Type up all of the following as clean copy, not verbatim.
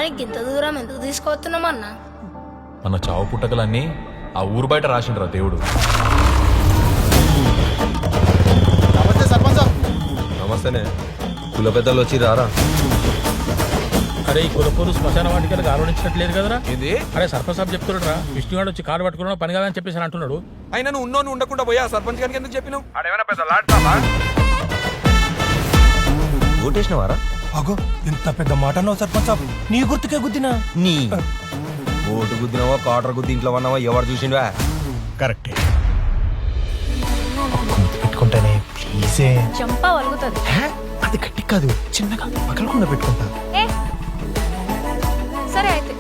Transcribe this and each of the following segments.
గ్రామానికి ఇంత దూరం ఎందుకు తీసుకొస్తున్నామన్నా? మన చావు పుట్టకలన్నీ ఆ ఊరు బయట రాసిండ్రా దేవుడు. నమస్తే సర్పంచ్ సాబ్. నమస్తేనే. కుల పెద్దలు వచ్చి రారా. అరే ఈ కులపూరు శ్మశాన వాటికలకు ఆలోచించట్లేదు కదరా. ఏంది? అరే సర్పంచ్ సాబ్ చెప్తున్నాడు రా, విష్ణుగాడు వచ్చి కారు పట్టుకున్నాడు పని కాదని చెప్పేసి అంటున్నాడు. అయినా నువ్వు ఉన్నోని ఉండకుండా పోయా సర్పంచ్ గారికి ఎందుకు చెప్పినావు? ఓటేసినవారా? అగో ఇంత పెద్ద మాట అన్నావు సర్పంచ్ సాబ్. నీ గుర్తుకే గుద్దినా? నీ ఓటు గుద్దినావా కాటర్ గుద్ది ఇంట్లో ఉన్నావా ఎవరు చూసిండ్వా? కరెక్టే. పెట్టుకుంటానే ప్లీజే. చంపా వలుగుతుంది. అది గట్టి కాదు, చిన్నగా పగలకుండా పెట్టుకుంటా. సరే అయితే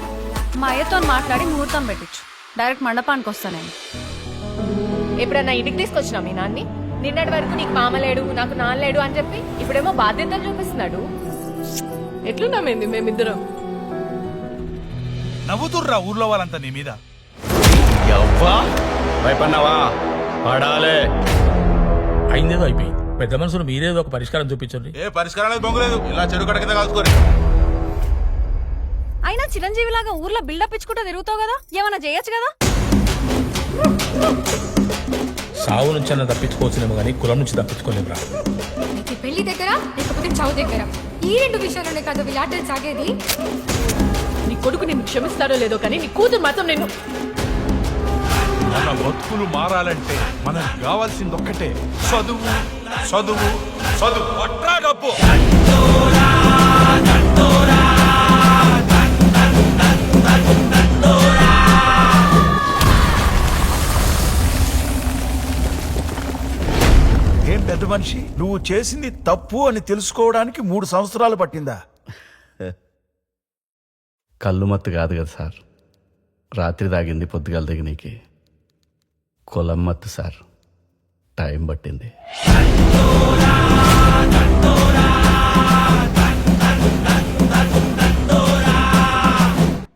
మా అయ్యతో మాట్లాడి ముహూర్తం పెట్టించు. డైరెక్ట్ మండపానికి వస్తా నేను. ఎప్పుడన్నా ఇంటికి తీసుకొచ్చినా మీ నాన్ని? నిన్నటి వరకు నీకు మామలేడు నాకు నాన్నలేడు అని చెప్పి ఇప్పుడేమో బాధ్యతలు చూపిస్తున్నాడు. ఎట్లున్నామేంది మేమిద్దరం? నవ్వుతుర్రా ఊర్లో వాళ్ళంతా నీ మీద. భయపడినావా? పడాలే. అయిందేదో అయిపోయింది. పెద్ద మనుషులు మీరేదో ఒక పరిష్కారం చూపించండి. ఏ పరిష్కారం అనేది బొంగలేదు, ఇలా చెడు కడ కింద కాల్చుకోరు. అయినా చిరంజీవి లాగా ఊర్లో బిల్డప్ ఇచ్చుకుంటూ తిరుగుతావు కదా, ఏమన్నా చేయొచ్చు కదా. సావు నుంచి అన్న తప్పించుకోవచ్చునేమో కానీ కులం నుంచి తప్పించుకోలేమురా. నీకు పెళ్లి దగ్గర లేకపోతే చావు దగ్గర, ఈ రెండు విషయాల్లోనే కదా వీళ్ళాటలు సాగేది. నీ కొడుకు నిన్ను క్షమిస్తాడో లేదో కానీ నీ కూతురు మాత్రం నేను. మన బతుకులు మారాలంటే మనకు కావాల్సింది ఒక్కటే, చదువు చదువు చదువు. అట్రా డబ్బు. ఏం పెద్ద మనిషి, నువ్వు చేసింది తప్పు అని తెలుసుకోవడానికి 3 సంవత్సరాలు పట్టిందా? కళ్ళు మత్తు కాదు కదా సార్, రాత్రి తాగింది పొద్దుగాల దిగనీకి. కులం మత్తు సార్, టైం పట్టింది.